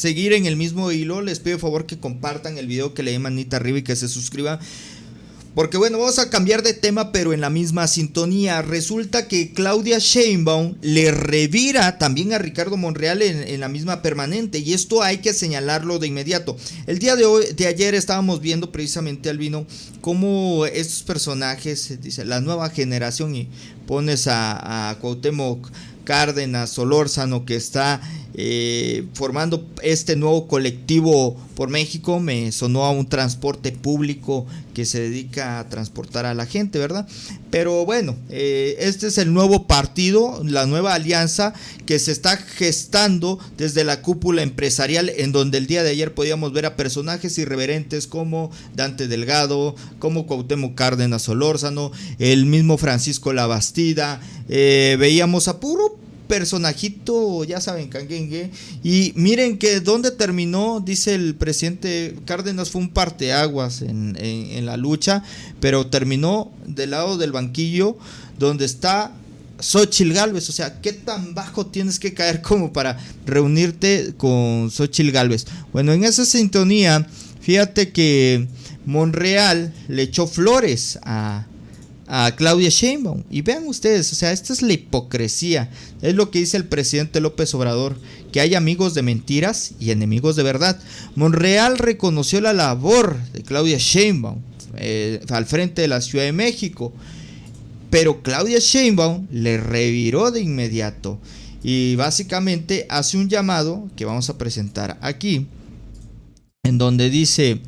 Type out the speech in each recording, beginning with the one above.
seguir en el mismo hilo, les pido por favor que compartan el video, que le den manita arriba y que se suscriban. Porque bueno, vamos a cambiar de tema, pero en la misma sintonía. Resulta que Claudia Sheinbaum le revira también a Ricardo Monreal en la misma permanente, y esto hay que señalarlo de inmediato. El día de ayer estábamos viendo precisamente, Albino, cómo estos personajes, dice la nueva generación, y pones a Cuauhtémoc Cárdenas Solórzano, que está formando este nuevo colectivo por México. Me sonó a un transporte público que se dedica a transportar a la gente, ¿verdad? Pero bueno, este es el nuevo partido, la nueva alianza que se está gestando desde la cúpula empresarial, en donde el día de ayer podíamos ver a personajes irreverentes como Dante Delgado, como Cuauhtémoc Cárdenas Solórzano, el mismo Francisco Labastida. Veíamos a puro personajito, ya saben, canguengue. Y miren que donde terminó, dice el presidente Cárdenas, fue un parteaguas en la lucha, pero terminó del lado del banquillo donde está Xóchitl Gálvez. O sea, ¿qué tan bajo tienes que caer como para reunirte con Xóchitl Gálvez? Bueno, en esa sintonía, fíjate que Monreal le echó flores a Claudia Sheinbaum. Y vean ustedes, o sea, esta es la hipocresía. Es lo que dice el presidente López Obrador, que hay amigos de mentiras y enemigos de verdad. Monreal reconoció la labor de Claudia Sheinbaum al frente de la Ciudad de México, pero Claudia Sheinbaum le reviró de inmediato y básicamente hace un llamado que vamos a presentar aquí, en donde dice: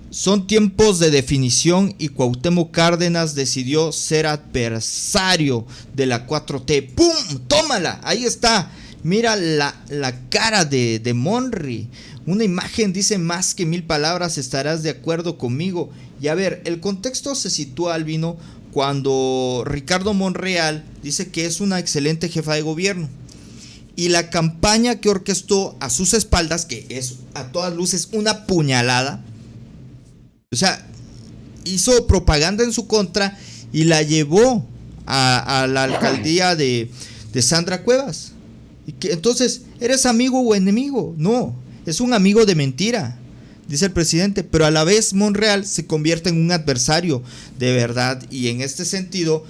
son tiempos de definición y Cuauhtémoc Cárdenas decidió ser adversario de la 4T. ¡Pum! ¡Tómala! Ahí está. Mira la cara de Monri. Una imagen dice más que 1000 palabras, estarás de acuerdo conmigo. Y a ver, el contexto se sitúa, Albino, cuando Ricardo Monreal dice que es una excelente jefa de gobierno. Y la campaña que orquestó a sus espaldas, que es a todas luces una puñalada, o sea, hizo propaganda en su contra y la llevó a la alcaldía de Sandra Cuevas. Y que, entonces, ¿eres amigo o enemigo? No, es un amigo de mentira, dice el presidente, pero a la vez Monreal se convierte en un adversario de verdad. Y en este sentido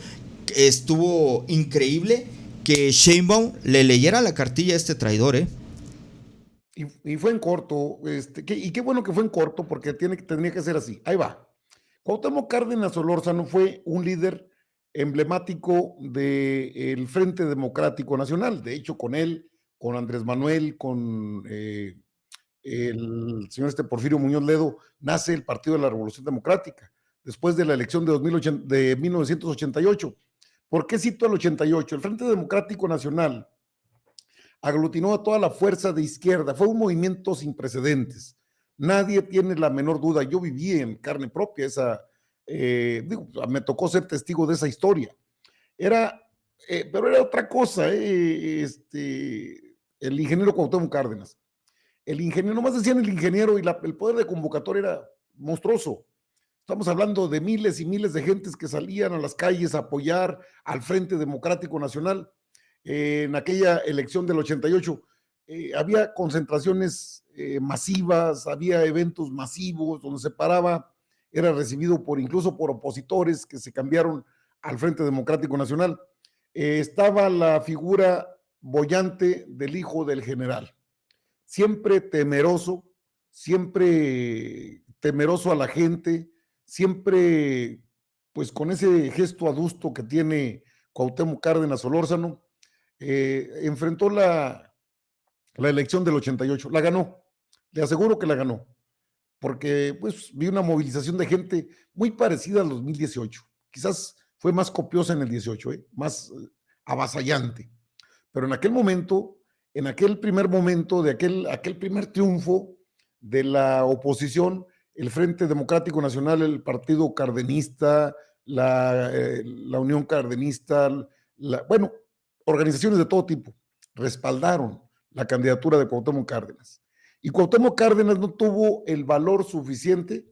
estuvo increíble que Sheinbaum le leyera la cartilla a este traidor, Y fue en corto, y qué bueno que fue en corto, porque tendría que ser así. Ahí va. Cuauhtémoc Cárdenas Solórzano fue un líder emblemático del Frente Democrático Nacional. De hecho, con él, con Andrés Manuel, con el señor Porfirio Muñoz Ledo, nace el Partido de la Revolución Democrática, después de la elección de 1988. ¿Por qué cito el 88? El Frente Democrático Nacional aglutinó a toda la fuerza de izquierda, fue un movimiento sin precedentes. Nadie tiene la menor duda, yo viví en carne propia me tocó ser testigo de esa historia. Pero era otra cosa, el ingeniero Cuauhtémoc Cárdenas. El ingeniero, nomás decían el ingeniero, y el poder de convocatoria era monstruoso. Estamos hablando de miles y miles de gentes que salían a las calles a apoyar al Frente Democrático Nacional. En aquella elección del 88 había concentraciones masivas, había eventos masivos donde se paraba, era recibido incluso por opositores que se cambiaron al Frente Democrático Nacional. Estaba la figura boyante del hijo del general, siempre temeroso a la gente, siempre pues con ese gesto adusto que tiene Cuauhtémoc Cárdenas Solórzano. Enfrentó la elección del 88, la ganó, le aseguro que la ganó, porque pues vi una movilización de gente muy parecida al 2018, quizás fue más copiosa en el 18, más avasallante, pero en aquel momento, en aquel primer momento de aquel primer triunfo de la oposición, el Frente Democrático Nacional, el Partido Cardenista, la Unión Cardenista, bueno, organizaciones de todo tipo respaldaron la candidatura de Cuauhtémoc Cárdenas. Y Cuauhtémoc Cárdenas no tuvo el valor suficiente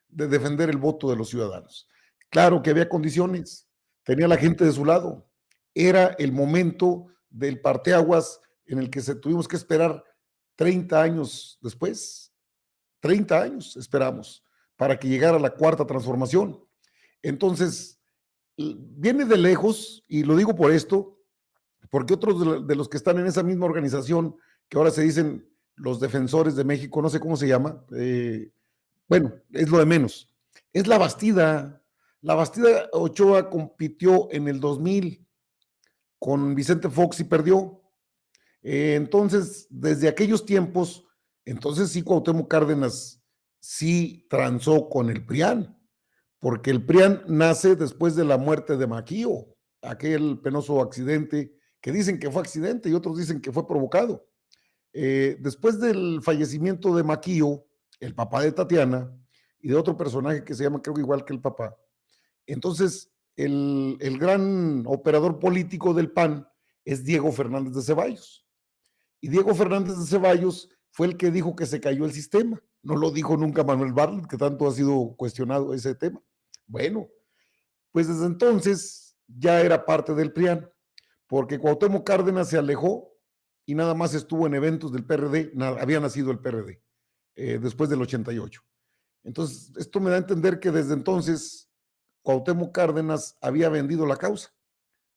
de defender el voto de los ciudadanos. Claro que había condiciones, tenía la gente de su lado, era el momento del parteaguas en el que tuvimos que esperar 30 años después, 30 años esperamos para que llegara la cuarta transformación. Entonces, viene de lejos, y lo digo por esto, porque otros de los que están en esa misma organización, que ahora se dicen los defensores de México, no sé cómo se llama, bueno, es lo de menos. Es la Bastida. La Bastida Ochoa compitió en el 2000 con Vicente Fox y perdió. Entonces, desde aquellos tiempos, entonces sí Cuauhtémoc Cárdenas sí transó con el PRIAN, porque el PRIAN nace después de la muerte de Maquío, aquel penoso accidente que dicen que fue accidente y otros dicen que fue provocado. Después del fallecimiento de Maquío, el papá de Tatiana, y de otro personaje que se llama, creo que igual que el papá, entonces el gran operador político del PAN es Diego Fernández de Ceballos. Y Diego Fernández de Ceballos fue el que dijo que se cayó el sistema. No lo dijo nunca Manuel Bartlett, que tanto ha sido cuestionado ese tema. Bueno, pues desde entonces ya era parte del PRIAN, porque Cuauhtémoc Cárdenas se alejó y nada más estuvo en eventos del PRD, había nacido el PRD, después del 88. Entonces, esto me da a entender que desde entonces Cuauhtémoc Cárdenas había vendido la causa,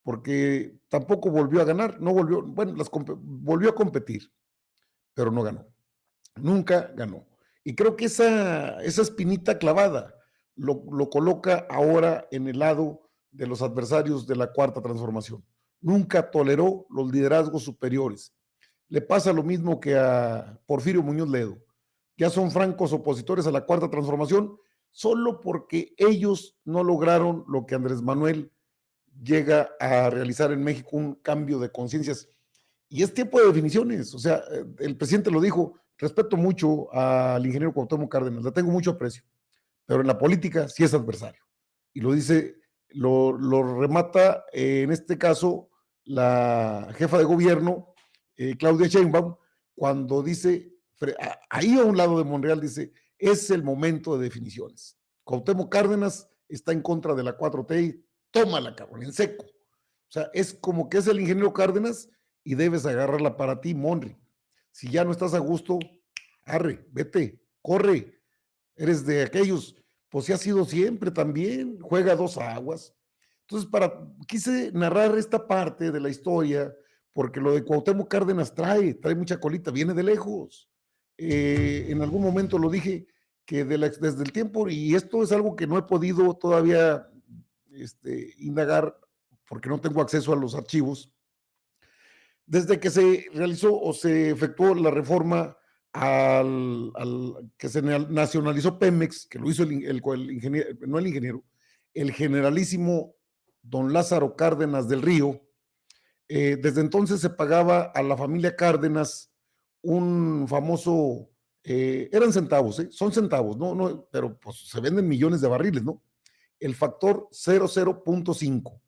porque tampoco volvió a ganar, no volvió, bueno, volvió a competir, pero no ganó, nunca ganó. Y creo que esa espinita clavada lo coloca ahora en el lado de los adversarios de la cuarta transformación. Nunca toleró los liderazgos superiores. Le pasa lo mismo que a Porfirio Muñoz Ledo. Ya son francos opositores a la cuarta transformación solo porque ellos no lograron lo que Andrés Manuel llega a realizar en México, un cambio de conciencias. Y es tiempo de definiciones. O sea, el presidente lo dijo, respeto mucho al ingeniero Cuauhtémoc Cárdenas, le tengo mucho aprecio, pero en la política sí es adversario. Y lo dice, lo remata en este caso la jefa de gobierno, Claudia Sheinbaum, cuando dice, ahí a un lado de Monreal, dice, es el momento de definiciones. Cuauhtémoc Cárdenas está en contra de la 4T y tómala, cabrón, en seco. O sea, es como que es el ingeniero Cárdenas y debes agarrarla para ti, Monri. Si ya no estás a gusto, arre, vete, corre. Eres de aquellos, pues sí ha sido siempre también, juega dos aguas. Entonces, quise narrar esta parte de la historia, porque lo de Cuauhtémoc Cárdenas trae mucha colita, viene de lejos. En algún momento lo dije, que desde el tiempo, y esto es algo que no he podido todavía indagar, porque no tengo acceso a los archivos, desde que se realizó o se efectuó la reforma que se nacionalizó Pemex, que lo hizo el ingeniero, no el ingeniero, el generalísimo don Lázaro Cárdenas del Río. Desde entonces se pagaba a la familia Cárdenas un famoso, eran centavos, son centavos, no, pero pues se venden millones de barriles, ¿no? El factor 00.5,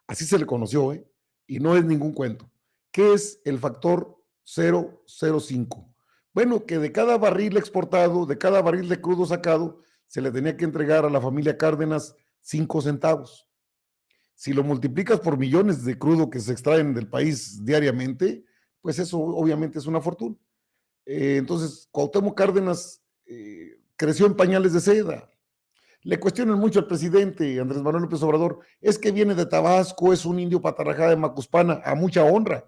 así se le conoció, y no es ningún cuento. ¿Qué es el factor 005? Bueno, que de cada barril exportado, de cada barril de crudo sacado, se le tenía que entregar a la familia Cárdenas 5 centavos. Si lo multiplicas por millones de crudo que se extraen del país diariamente, pues eso obviamente es una fortuna. Entonces, Cuauhtémoc Cárdenas creció en pañales de seda. Le cuestionan mucho al presidente Andrés Manuel López Obrador, es que viene de Tabasco, es un indio patarrajada de Macuspana, a mucha honra.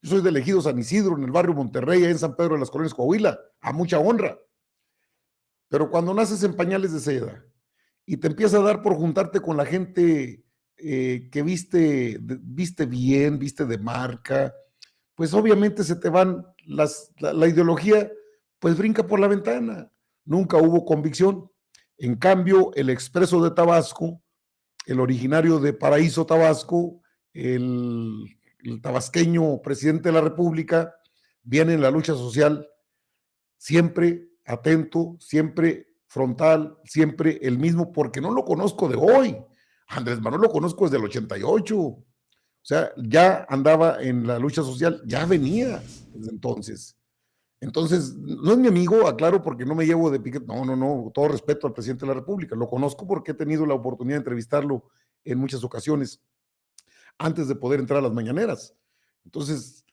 Yo soy de Ejido San Isidro, en el barrio Monterrey, en San Pedro de las Colonias, Coahuila, a mucha honra. Pero cuando naces en pañales de seda y te empieza a dar por juntarte con la gente que viste bien, viste de marca, pues obviamente se te van la ideología, pues brinca por la ventana. Nunca hubo convicción. En cambio, el expreso de Tabasco, el originario de Paraíso, Tabasco, el tabasqueño presidente de la República, viene en la lucha social siempre atento, siempre frontal, siempre el mismo, porque no lo conozco de hoy. Andrés Manuel lo conozco desde el 88. O sea, ya andaba en la lucha social, ya venía desde entonces. Entonces, no es mi amigo, aclaro, porque no me llevo de piquete. No, todo respeto al presidente de la República. Lo conozco porque he tenido la oportunidad de entrevistarlo en muchas ocasiones antes de poder entrar a las mañaneras. Entonces,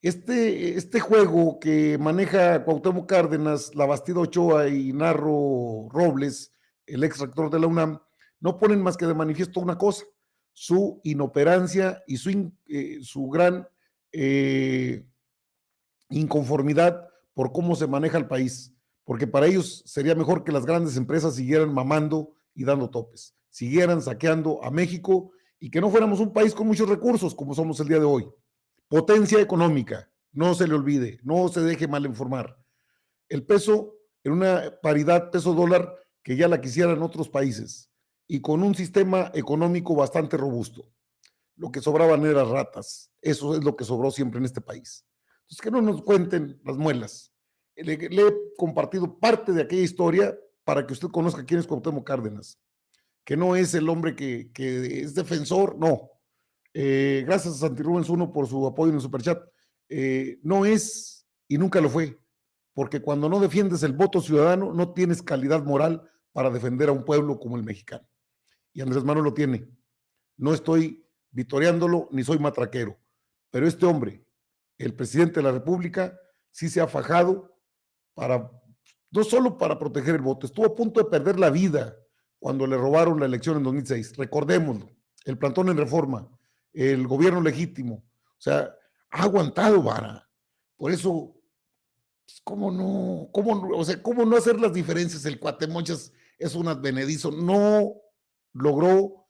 Este juego que maneja Cuauhtémoc Cárdenas, La Bastida Ochoa y Narro Robles, el ex rector de la UNAM, no ponen más que de manifiesto una cosa: su inoperancia y su gran inconformidad por cómo se maneja el país, porque para ellos sería mejor que las grandes empresas siguieran mamando y dando topes, siguieran saqueando a México y que no fuéramos un país con muchos recursos como somos el día de hoy. Potencia económica, no se le olvide, no se deje mal informar. El peso en una paridad peso-dólar que ya la quisieran otros países y con un sistema económico bastante robusto. Lo que sobraban eran ratas. Eso es lo que sobró siempre en este país. Entonces, que no nos cuenten las muelas. Le he compartido parte de aquella historia para que usted conozca quién es Cuauhtémoc Cárdenas, que no es el hombre que es defensor, no. Gracias a Santi Rubens Uno por su apoyo en el superchat. No es y nunca lo fue, porque cuando no defiendes el voto ciudadano, no tienes calidad moral para defender a un pueblo como el mexicano. Y Andrés Manuel lo tiene. No estoy vitoreándolo ni soy matraquero, pero este hombre, el presidente de la República, sí se ha fajado para, no solo para proteger el voto, estuvo a punto de perder la vida cuando le robaron la elección en 2006, recordémoslo, el plantón en Reforma, el gobierno legítimo, o sea, ha aguantado vara. Por eso, pues, ¿cómo no hacer las diferencias? El Cuatemochas es un advenedizo, no logró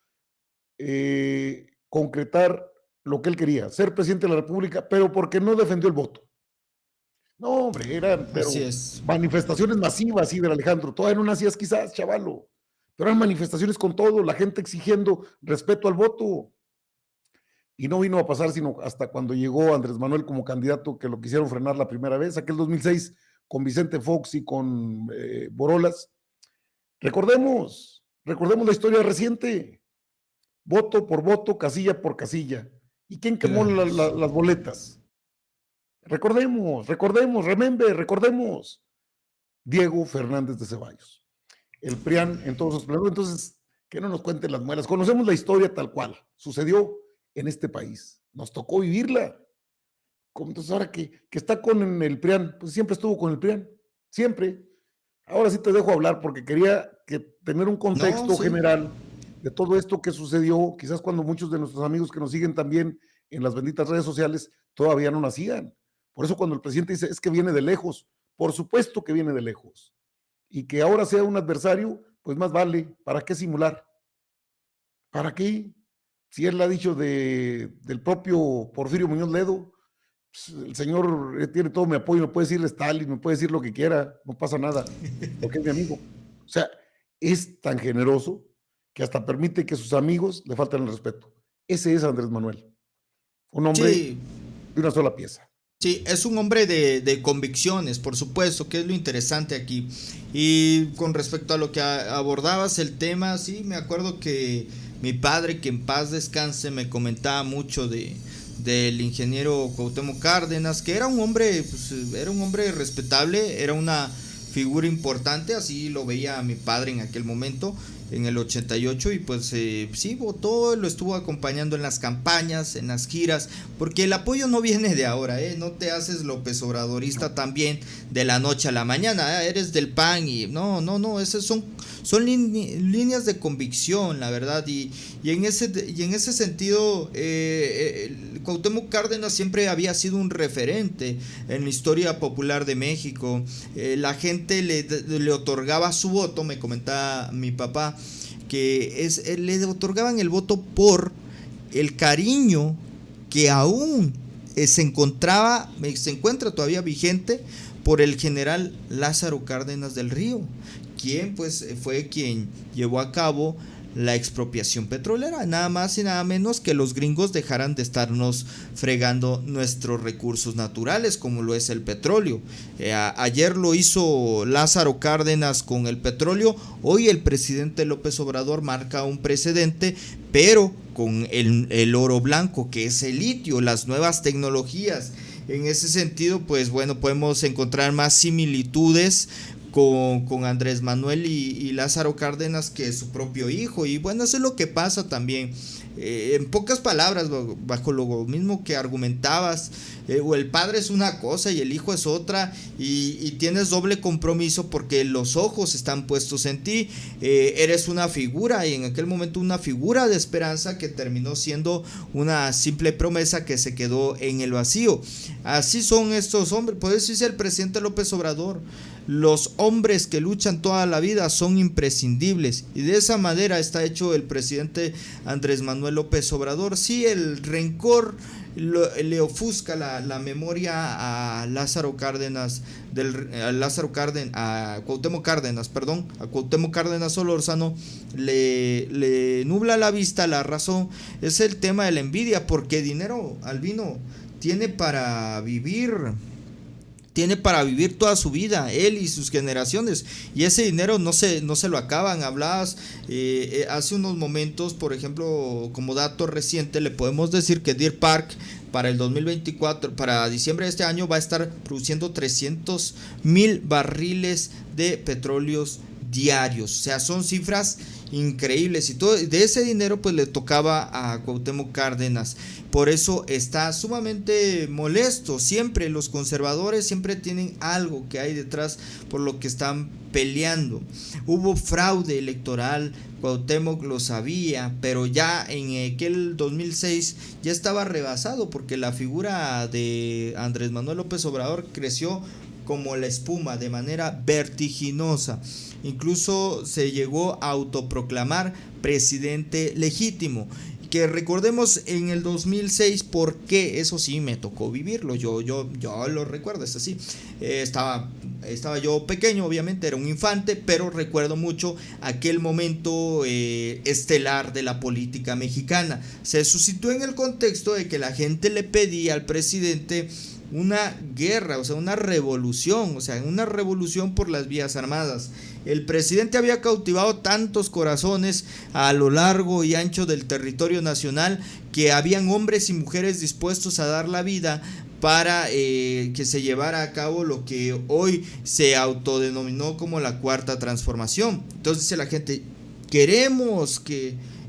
concretar lo que él quería, ser presidente de la República, pero porque no defendió el voto. No, hombre, eran pero Así es. manifestaciones masivas, Iber Alejandro. Todavía no nacías quizás, chavalo, pero eran manifestaciones con todo, la gente exigiendo respeto al voto. Y no vino a pasar sino hasta cuando llegó Andrés Manuel como candidato, que lo quisieron frenar la primera vez, aquel 2006, con Vicente Fox y con Borolas. Recordemos la historia reciente, voto por voto, casilla por casilla. ¿Y quién quemó Claro. las boletas? Recordemos. Diego Fernández de Ceballos. El PRIAN en todos sus planes. Entonces, que no nos cuenten las muelas. Conocemos la historia tal cual. Sucedió en este país. Nos tocó vivirla. Entonces, ahora que está con el PRIAN, pues siempre estuvo con el PRIAN. Siempre. Ahora sí te dejo hablar porque quería tener un contexto No, sí. general de todo esto que sucedió, quizás cuando muchos de nuestros amigos que nos siguen también en las benditas redes sociales todavía no nacían. Por eso cuando el presidente dice, es que viene de lejos, por supuesto que viene de lejos. Y que ahora sea un adversario, pues más vale. ¿Para qué simular? ¿Para qué? Si él ha dicho del propio Porfirio Muñoz Ledo, pues el señor tiene todo mi apoyo, me puede decir Stalin, me puede decir lo que quiera, no pasa nada, porque es mi amigo. O sea, es tan generoso que hasta permite que sus amigos le falten el respeto. Ese es Andrés Manuel, un hombre Sí, de una sola pieza. sí, es un hombre de convicciones, por supuesto, que es lo interesante aquí. Y con respecto a lo que abordabas el tema, sí, me acuerdo que mi padre, que en paz descanse, me comentaba mucho del ingeniero Cuauhtémoc Cárdenas, que era un hombre, pues, era un hombre respetable, era una figura importante, así lo veía mi padre en aquel momento, en el 88, y pues sí, votó, lo estuvo acompañando en las campañas, en las giras, porque el apoyo no viene de ahora, no te haces López Obradorista también de la noche a la mañana, eres del PAN y no, esas son líneas de convicción, la verdad, y en ese sentido, Cuauhtémoc Cárdenas siempre había sido un referente en la historia popular de México. La gente le otorgaba su voto, me comentaba mi papá, que le otorgaban el voto por el cariño que aún se encuentra todavía vigente por el general Lázaro Cárdenas del Río, quien pues fue quien llevó a cabo la expropiación petrolera, nada más y nada menos que los gringos dejaran de estarnos fregando nuestros recursos naturales, como lo es el petróleo. Ayer lo hizo Lázaro Cárdenas con el petróleo, hoy el presidente López Obrador marca un precedente, pero con el oro blanco, que es el litio, las nuevas tecnologías. En ese sentido, pues bueno, podemos encontrar más similitudes con Andrés Manuel y Lázaro Cárdenas que su propio hijo. Y bueno, eso es lo que pasa también en pocas palabras, bajo lo mismo que argumentabas, o el padre es una cosa y el hijo es otra, y tienes doble compromiso porque los ojos están puestos en ti, eres una figura, y en aquel momento una figura de esperanza que terminó siendo una simple promesa que se quedó en el vacío. Así son estos hombres, por eso dice el presidente López Obrador: los hombres que luchan toda la vida son imprescindibles, y de esa manera está hecho el presidente Andrés Manuel López Obrador. Sí, el rencor le ofusca la memoria a Lázaro Cárdenas, a Cuauhtémoc Cárdenas, perdón, a Cuauhtémoc Cárdenas Solórzano, le nubla la vista, la razón. Es el tema de la envidia, porque dinero, Albino, tiene para vivir, tiene para vivir toda su vida, él y sus generaciones, y ese dinero no se lo acaban. Hablabas hace unos momentos, por ejemplo, como dato reciente, le podemos decir que Deer Park para el 2024, para diciembre de este año, va a estar produciendo 300,000 barriles de petróleos diarios. O sea, son cifras increíbles, y todo de ese dinero pues le tocaba a Cuauhtémoc Cárdenas. Por eso está sumamente molesto. Siempre los conservadores siempre tienen algo que hay detrás por lo que están peleando. Hubo fraude electoral, Cuauhtémoc lo sabía, pero ya en aquel 2006 ya estaba rebasado, porque la figura de Andrés Manuel López Obrador creció como la espuma, de manera vertiginosa. Incluso se llegó a autoproclamar presidente legítimo, que recordemos en el 2006, porque eso sí me tocó vivirlo, yo lo recuerdo, es así. Estaba yo pequeño, obviamente, era un infante, pero recuerdo mucho aquel momento estelar de la política mexicana. Se suscitó en el contexto de que la gente le pedía al presidente una guerra, o sea, una revolución por las vías armadas. El presidente había cautivado tantos corazones a lo largo y ancho del territorio nacional, que habían hombres y mujeres dispuestos a dar la vida para que se llevara a cabo lo que hoy se autodenominó como la Cuarta Transformación. Entonces dice la gente: queremos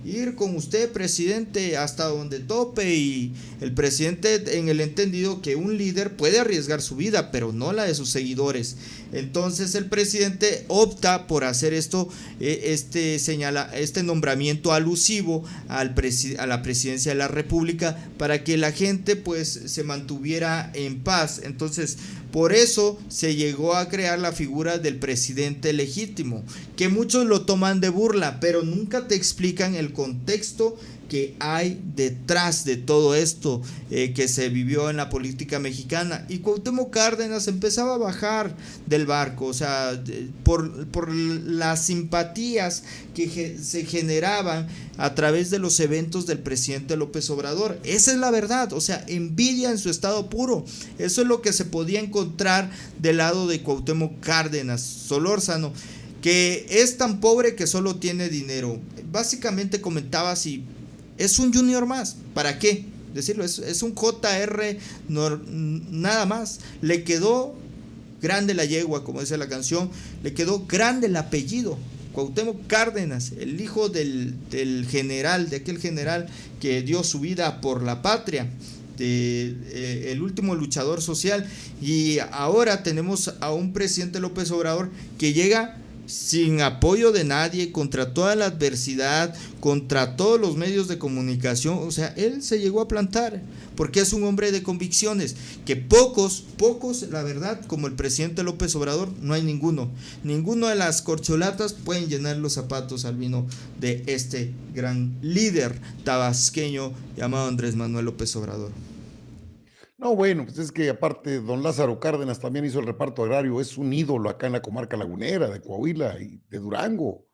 ir con usted, presidente, hasta donde tope. Y el presidente, en el entendido que un líder puede arriesgar su vida, pero no la de sus seguidores. Entonces el presidente opta por hacer esto, este nombramiento alusivo a la presidencia de la República, para que la gente pues se mantuviera en paz. Entonces, por eso se llegó a crear la figura del presidente legítimo, que muchos lo toman de burla, pero nunca te explican el contexto que hay detrás de todo esto que se vivió en la política mexicana. Y Cuauhtémoc Cárdenas empezaba a bajar del barco, o sea, por las simpatías que se generaban a través de los eventos del presidente López Obrador. Esa es la verdad, o sea, envidia en su estado puro. Eso es lo que se podía encontrar del lado de Cuauhtémoc Cárdenas Solórzano, que es tan pobre que solo tiene dinero. Básicamente comentaba si es un junior más, ¿para qué decirlo? Es un JR, nada más. Le quedó grande la yegua, como dice la canción, le quedó grande el apellido. Cuauhtémoc Cárdenas, el hijo del general, de aquel general que dio su vida por la patria, el último luchador social. Y ahora tenemos a un presidente López Obrador que llega sin apoyo de nadie, contra toda la adversidad, contra todos los medios de comunicación. O sea, él se llegó a plantar porque es un hombre de convicciones, que pocos, la verdad, como el presidente López Obrador, no hay ninguno de las corcholatas pueden llenar los zapatos, Albino, de este gran líder tabasqueño llamado Andrés Manuel López Obrador. No, bueno, pues es que aparte don Lázaro Cárdenas también hizo el reparto agrario, es un ídolo acá en la comarca lagunera de Coahuila y de Durango. O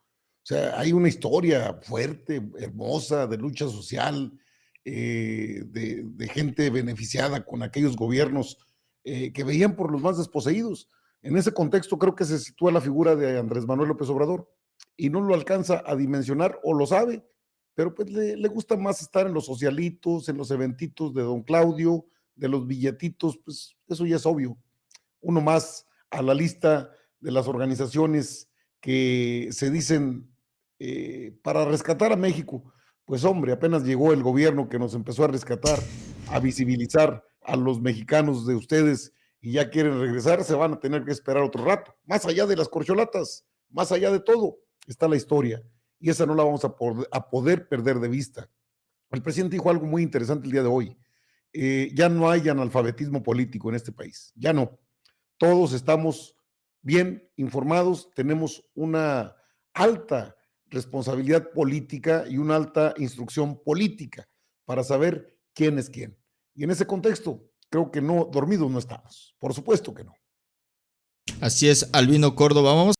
sea, hay una historia fuerte, hermosa, de lucha social, de gente beneficiada con aquellos gobiernos que veían por los más desposeídos. En ese contexto creo que se sitúa la figura de Andrés Manuel López Obrador, y no lo alcanza a dimensionar, o lo sabe, pero pues le gusta más estar en los socialitos, en los eventitos de don Claudio, de los billetitos. Pues eso ya es obvio. Uno más a la lista de las organizaciones que se dicen para rescatar a México. pues hombre, apenas llegó el gobierno que nos empezó a rescatar, a visibilizar a los mexicanos de ustedes y ya quieren regresar, se van a tener que esperar otro rato. Más allá de las corcholatas, más allá de todo, está la historia y esa no la vamos a poder perder de vista. El presidente dijo algo muy interesante el día de hoy. Ya no hay analfabetismo político en este país, ya no. Todos estamos bien informados, tenemos una alta responsabilidad política y una alta instrucción política para saber quién es quién. Y en ese contexto, creo que no, dormidos no estamos. Por supuesto que no. Así es, Albino Córdoba. Vamos